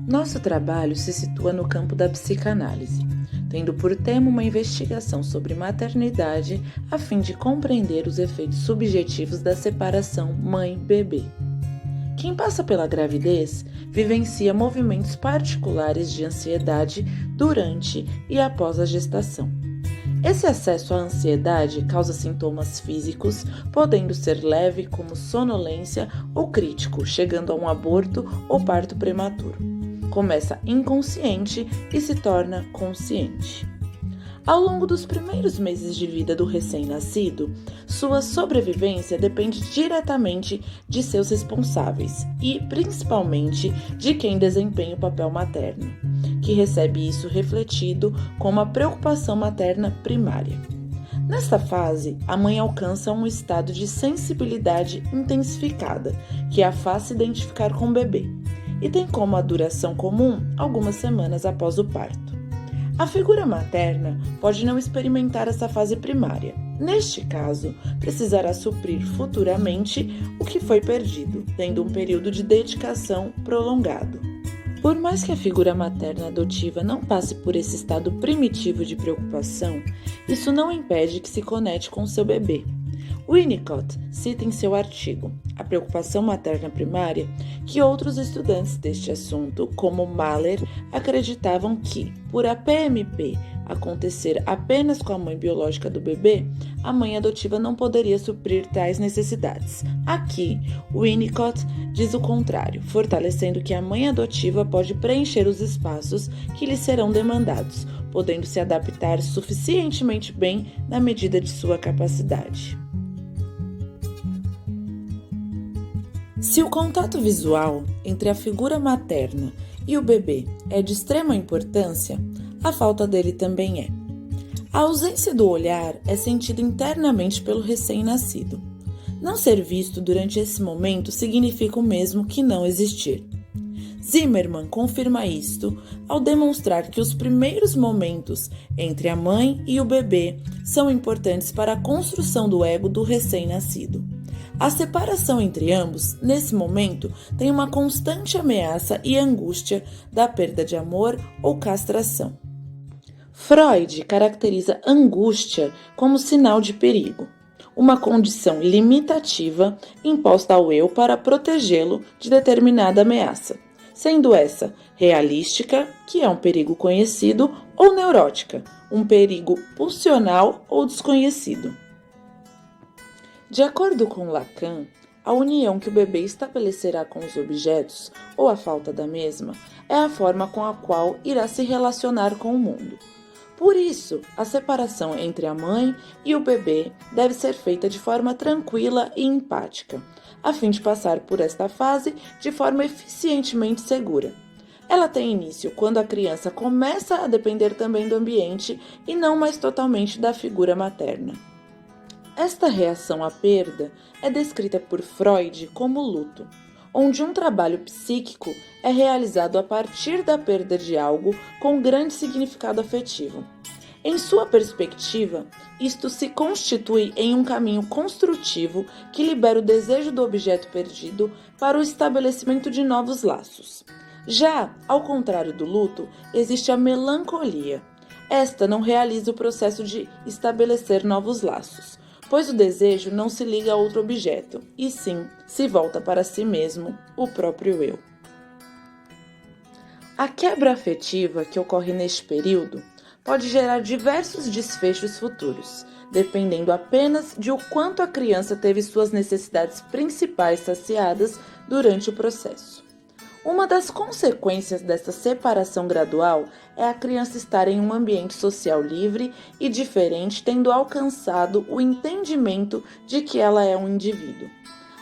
Nosso trabalho se situa no campo da psicanálise, tendo por tema uma investigação sobre maternidade a fim de compreender os efeitos subjetivos da separação mãe-bebê. Quem passa pela gravidez vivencia movimentos particulares de ansiedade durante e após a gestação. Esse acesso à ansiedade causa sintomas físicos, podendo ser leve como sonolência ou crítico, chegando a um aborto ou parto prematuro. Começa inconsciente e se torna consciente. Ao longo dos primeiros meses de vida do recém-nascido, sua sobrevivência depende diretamente de seus responsáveis e, principalmente, de quem desempenha o papel materno, que recebe isso refletido como a preocupação materna primária. Nesta fase, a mãe alcança um estado de sensibilidade intensificada, que a faz se identificar com o bebê, e tem como a duração comum algumas semanas após o parto. A figura materna pode não experimentar essa fase primária. Neste caso, precisará suprir futuramente o que foi perdido, tendo um período de dedicação prolongado. Por mais que a figura materna adotiva não passe por esse estado primitivo de preocupação, isso não impede que se conecte com seu bebê. Winnicott cita em seu artigo A Preocupação Materna Primária que outros estudantes deste assunto, como Mahler, acreditavam que, por a PMP acontecer apenas com a mãe biológica do bebê, a mãe adotiva não poderia suprir tais necessidades. Aqui, Winnicott diz o contrário, fortalecendo que a mãe adotiva pode preencher os espaços que lhe serão demandados, podendo se adaptar suficientemente bem na medida de sua capacidade. Se o contato visual entre a figura materna e o bebê é de extrema importância, a falta dele também é. A ausência do olhar é sentida internamente pelo recém-nascido. Não ser visto durante esse momento significa o mesmo que não existir. Zimmermann confirma isto ao demonstrar que os primeiros momentos entre a mãe e o bebê são importantes para a construção do ego do recém-nascido. A separação entre ambos, nesse momento, tem uma constante ameaça e angústia da perda de amor ou castração. Freud caracteriza angústia como sinal de perigo, uma condição limitativa imposta ao eu para protegê-lo de determinada ameaça, sendo essa realística, que é um perigo conhecido, ou neurótica, um perigo pulsional ou desconhecido. De acordo com Lacan, a união que o bebê estabelecerá com os objetos, ou a falta da mesma, é a forma com a qual irá se relacionar com o mundo. Por isso, a separação entre a mãe e o bebê deve ser feita de forma tranquila e empática, a fim de passar por esta fase de forma eficientemente segura. Ela tem início quando a criança começa a depender também do ambiente e não mais totalmente da figura materna. Esta reação à perda é descrita por Freud como luto, onde um trabalho psíquico é realizado a partir da perda de algo com grande significado afetivo. Em sua perspectiva, isto se constitui em um caminho construtivo que libera o desejo do objeto perdido para o estabelecimento de novos laços. Já, ao contrário do luto, existe a melancolia. Esta não realiza o processo de estabelecer novos laços, pois o desejo não se liga a outro objeto, e sim se volta para si mesmo, o próprio eu. A quebra afetiva que ocorre neste período pode gerar diversos desfechos futuros, dependendo apenas de o quanto a criança teve suas necessidades principais saciadas durante o processo. Uma das consequências dessa separação gradual é a criança estar em um ambiente social livre e diferente, tendo alcançado o entendimento de que ela é um indivíduo.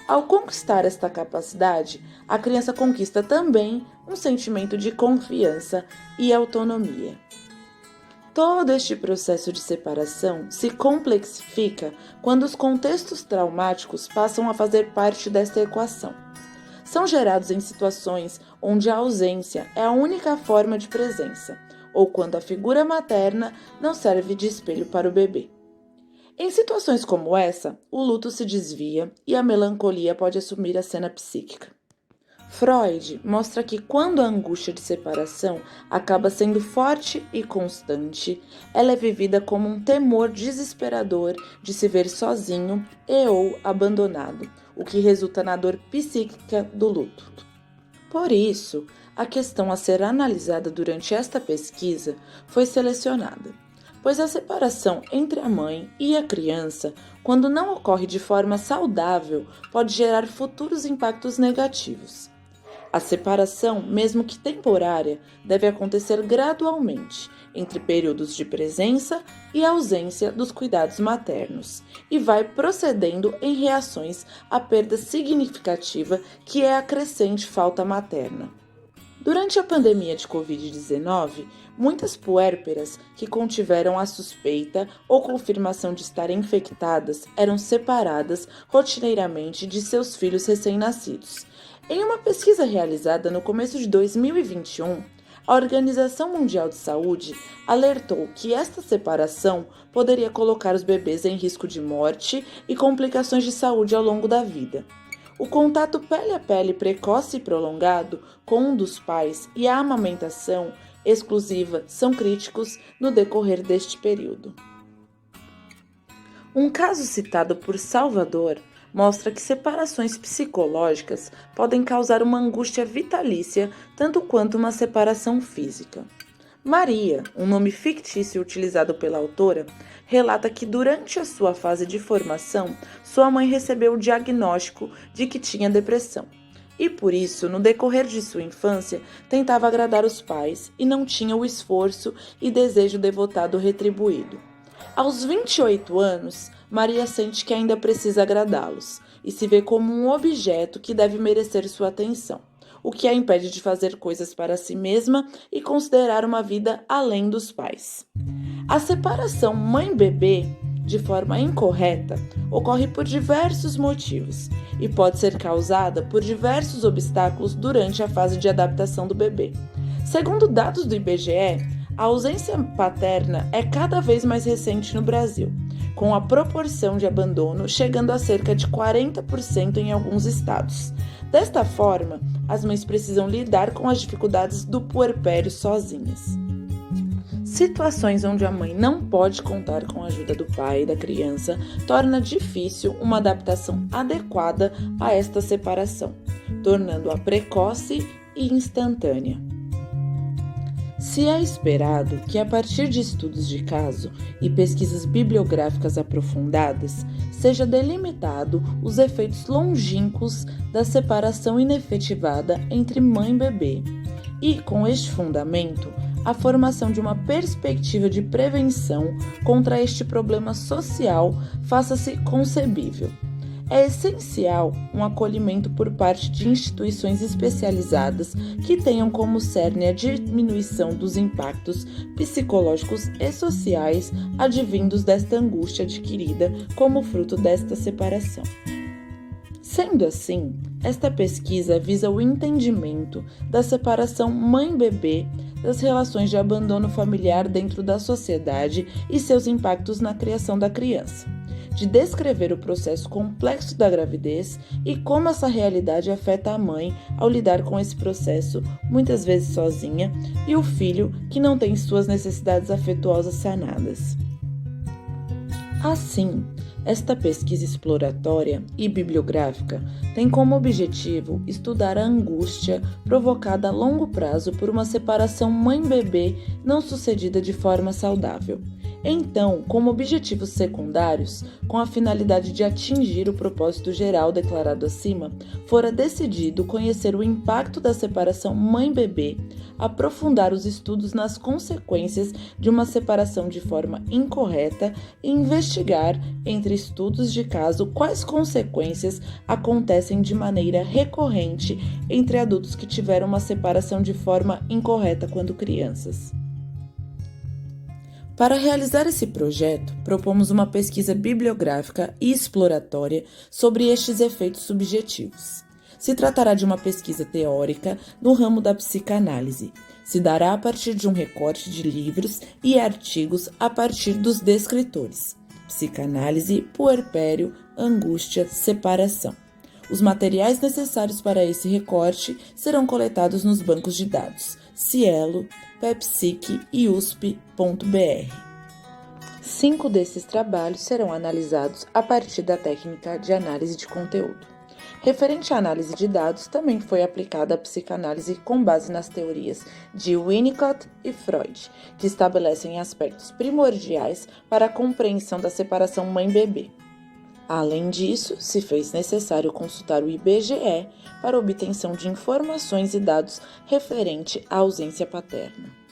Ao conquistar esta capacidade, a criança conquista também um sentimento de confiança e autonomia. Todo este processo de separação se complexifica quando os contextos traumáticos passam a fazer parte desta equação. São gerados em situações onde a ausência é a única forma de presença, ou quando a figura materna não serve de espelho para o bebê. Em situações como essa, o luto se desvia e a melancolia pode assumir a cena psíquica. Freud mostra que quando a angústia de separação acaba sendo forte e constante, ela é vivida como um temor desesperador de se ver sozinho e ou abandonado, o que resulta na dor psíquica do luto. Por isso, a questão a ser analisada durante esta pesquisa foi selecionada, pois a separação entre a mãe e a criança, quando não ocorre de forma saudável, pode gerar futuros impactos negativos. A separação, mesmo que temporária, deve acontecer gradualmente, entre períodos de presença e ausência dos cuidados maternos, e vai procedendo em reações à perda significativa que é a crescente falta materna. Durante a pandemia de Covid-19, muitas puérperas que contiveram a suspeita ou confirmação de estarem infectadas eram separadas rotineiramente de seus filhos recém-nascidos. Em uma pesquisa realizada no começo de 2021, a Organização Mundial de Saúde alertou que esta separação poderia colocar os bebês em risco de morte e complicações de saúde ao longo da vida. O contato pele a pele precoce e prolongado com um dos pais e a amamentação exclusiva são críticos no decorrer deste período. Um caso citado por Salvador mostra que separações psicológicas podem causar uma angústia vitalícia tanto quanto uma separação física. Maria, um nome fictício utilizado pela autora, relata que durante a sua fase de formação, sua mãe recebeu o diagnóstico de que tinha depressão. E por isso, no decorrer de sua infância, tentava agradar os pais e não tinha o esforço e desejo devotado retribuído. Aos 28 anos, Maria sente que ainda precisa agradá-los e se vê como um objeto que deve merecer sua atenção, o que a impede de fazer coisas para si mesma e considerar uma vida além dos pais. A separação mãe-bebê, de forma incorreta, ocorre por diversos motivos e pode ser causada por diversos obstáculos durante a fase de adaptação do bebê. Segundo dados do IBGE, a ausência paterna é cada vez mais recente no Brasil, com a proporção de abandono chegando a cerca de 40% em alguns estados. Desta forma, as mães precisam lidar com as dificuldades do puerpério sozinhas. Situações onde a mãe não pode contar com a ajuda do pai e da criança torna difícil uma adaptação adequada a esta separação, tornando-a precoce e instantânea. Se é esperado que, a partir de estudos de caso e pesquisas bibliográficas aprofundadas, seja delimitado os efeitos longínquos da separação inefetivada entre mãe e bebê, e, com este fundamento, a formação de uma perspectiva de prevenção contra este problema social faça-se concebível. É essencial um acolhimento por parte de instituições especializadas que tenham como cerne a diminuição dos impactos psicológicos e sociais advindos desta angústia adquirida como fruto desta separação. Sendo assim, esta pesquisa visa o entendimento da separação mãe-bebê, das relações de abandono familiar dentro da sociedade e seus impactos na criação da criança, de descrever o processo complexo da gravidez e como essa realidade afeta a mãe ao lidar com esse processo, muitas vezes sozinha, e o filho que não tem suas necessidades afetuosas sanadas. Assim, esta pesquisa exploratória e bibliográfica tem como objetivo estudar a angústia provocada a longo prazo por uma separação mãe-bebê não sucedida de forma saudável. Então, como objetivos secundários, com a finalidade de atingir o propósito geral declarado acima, fora decidido conhecer o impacto da separação mãe-bebê, aprofundar os estudos nas consequências de uma separação de forma incorreta e investigar, entre estudos de caso, quais consequências acontecem de maneira recorrente entre adultos que tiveram uma separação de forma incorreta quando crianças. Para realizar esse projeto, propomos uma pesquisa bibliográfica e exploratória sobre estes efeitos subjetivos. Se tratará de uma pesquisa teórica no ramo da psicanálise. Se dará a partir de um recorte de livros e artigos a partir dos descritores. Psicanálise, puerpério, angústia, separação. Os materiais necessários para esse recorte serão coletados nos bancos de dados Cielo, PepSIC e USP.br. 5 desses trabalhos serão analisados a partir da técnica de análise de conteúdo. Referente à análise de dados, também foi aplicada a psicanálise com base nas teorias de Winnicott e Freud, que estabelecem aspectos primordiais para a compreensão da separação mãe-bebê. Além disso, se fez necessário consultar o IBGE para obtenção de informações e dados referente à ausência paterna.